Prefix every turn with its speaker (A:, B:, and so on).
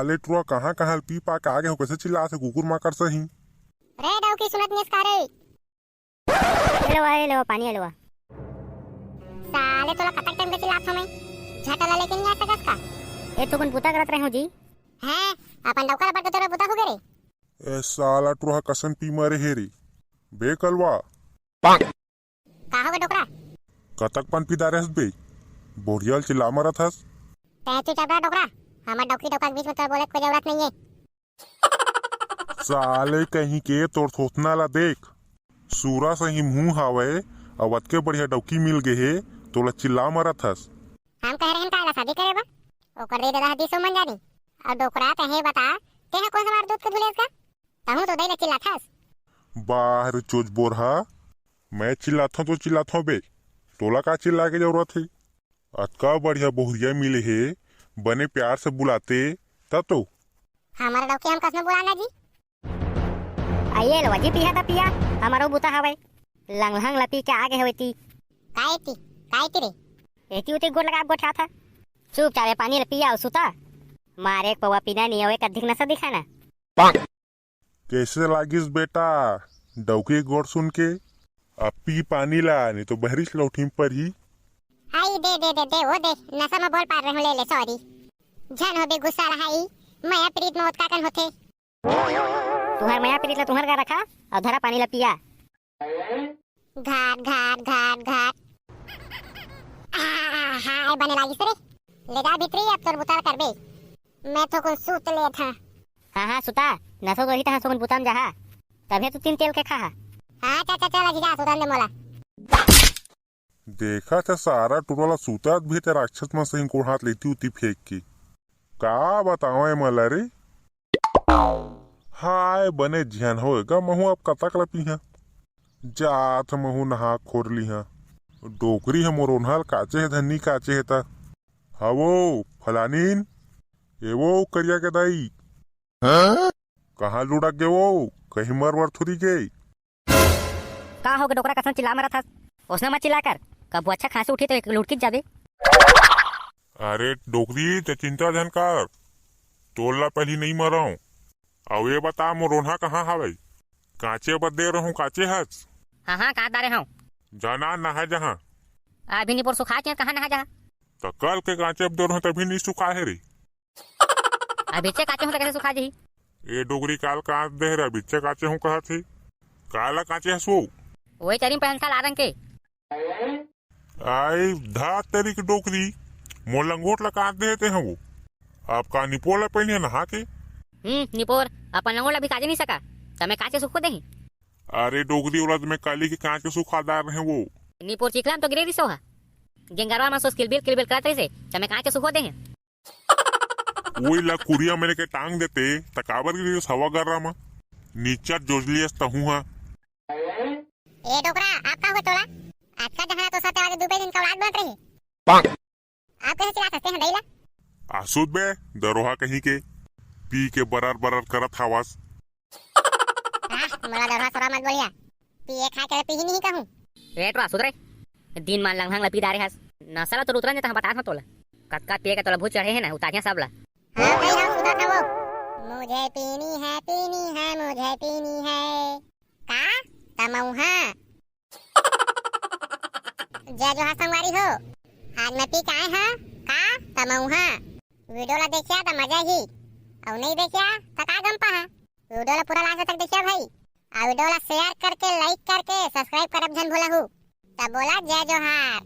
A: साले टुआ कहाँ कहाँ पी पा के आगे हो कैसे चिल्ला से कुकुर माकर सही।
B: रे डाउ की सुनत निस का रे।
C: हेलो पानी हेलो।
B: साले तोला कतक टाइम के चिल्लात हो मैं झटला लेके नहीं आ सकस का।
C: ए तो कौन पुता करत रहे हो जी?
B: हैं अपन डौकर बट तोरा पुता हो गे रे।
A: ए साला टुआ कसन पी मरे हे रे बे कलवा
B: का हो गे डोकरा
A: कतक पन पी दारेस बे बोरियल चिल्ला मरत हस।
B: तै तू चबड़ा डोकरा हमर डौकी डौका के बीच में तोर बोले कोई जरूरत नहीं है।
A: साले कहीं के तोर थोथना ला देख सूरा सही मुंह हावे अवत के बढ़िया डौकी मिल गे हे तोला चिल्ला मरत हस।
B: हम कह रहे हैं काला शादी करे बा ओकर दे दादा हदीसो मन जानी और डोकरा तहे बता तेहा कौन हमार दूध के धुलेस का तहु तो दैले चिल्लाथस।
A: बाहर चोच बोरहा मैं चिल्लाता तो चिल्लाता बे तोला का चिल्ला के जरूरत है। अतका बढ़िया बोहरिया मिले हे बने प्यार से बुलाते तब तो
B: हमारा डौकी हम कसम बुलाना जी।
C: आइए लो जी पिया ता पिया हमारो बुता हवे लंगहंग लपी के आगे होती
B: काईती रे
C: एती उती गोड़ लगा गोठा था चुप चावे पानी ले पिया सुता मारे पवा पीना नहीं होए कधिक नसा दिखाना।
A: कैसे लागिस बेटा डौकी गोड़ सुन के अब पी पानी ला नहीं तो बहरिश लौठी पर ही।
B: हाई दे दे दे दे वो दे नशा में बोल पार रहे ले ले सॉरी जन हो बे गुस्सा रहाई मैं प्रीत मौत का कन होते
C: तुम्हार माया प्रीत ला तुम्हार गा रखा और धरा पानी ला पिया
B: घाट घाट घाट घाट हाय बने लागी सरे ले जा भीतरी अब तोर बुतार करबे मैं तो को सूत ले था।
C: हाँ सुता नसो तो ही ता सोन बुताम जहा तबे तो तीन तेल के खा।
B: हां चा चला जा सुदान दे मोला
A: देखा था सारा टुरवाला सूतात भी ते राक्षस में सही कोण हाथ लेती उती फेंक की का बताओ है मला रे। हाय बने झन होएगा महू अब कतक ला पीहा जात महू नहा खोर लिहा डोकरी है मोरोनहल काचे है धन्नी काचे है ता हवो फलानीन एवो करिया के दाई कहाँ लुढ़क गे वो कहीं मर थोड़ी गई
C: का हो गया डोकरा कसम चिल्ला मारा था उसने मत चिल्ला कर कब वो अच्छा खांसी उठी तो एक लुढ़की जाबे।
A: अरे डोकरी ते चिंता धन कर तोला पहली नहीं मराऊ अब ये बता मोरोना कहाँ हवे काचे पर दे रहूं काचे हस।
C: हाँ कहाँ दारे हूँ
A: जाना नहा जहाँ
C: अभी नहीं पर सुखा के कहाँ नहा जा
A: तो कल के काचे अब दे रहूं तभी नहीं सुखा है रे
C: अभी से काचे हो तो कैसे सुखा जी।
A: ए डोगरी काल कांच दे रहा बिच्चे काचे हूँ कहा थे काला काचे हसो
C: वही चरीम पहन साल आरंग के
A: आई धाक तेरी की डोकरी मोलंगोट ला कांच देते हैं वो आपका निपोला पहने नहा के
C: निपोर अपन लंगोला भी काजे नहीं सका तमे काचे सुखो देही।
A: अरे डोगरी औरत में काली के कांच के सुखादार हैं वो
C: निपोर चिकलाम तो गिरे दिसो हा गेंगरवा में सोस किलबिल करते से तमे काचे सुखो देही।
A: वही ला कुरिया मेरे के टांग देते तकाबर की हवा कर रहा मा नीचा जोजली हूँ हाँ।
B: ए डोकरा आप का हो तोला आज का जहां तो सते वाले दुबे दिन का औलाद बन रही आप कैसे चिल्ला सकते हैं दैला
A: आसुद बे दरोहा कहीं के पी के बरर करत हवास
B: मोला दरवा सरा मत बोलिया पिए खा के पी ही नहीं कहूं
C: ए तो सुधरे दिन मान लंघंग लपी दारे हस नसला तो उतरन त बता था तोला कतका पिए के तोला भूत चढ़े है ना उतारिया सबला।
B: हां भाई हां सुधा था वो मुझे पीनी है मुझे पीनी है का तमौहा जय जो संगवारी हो आज मैं पी के आए हां का तमौहा वीडियो ला देखिया तो मजा ही और नहीं देखिया तो का गम पा वीडियो ला पूरा लास्ट तक देखिया भाई और वीडियो ला शेयर करके लाइक करके सब्सक्राइब करब जन भूला हूं तब बोला जय जोहार।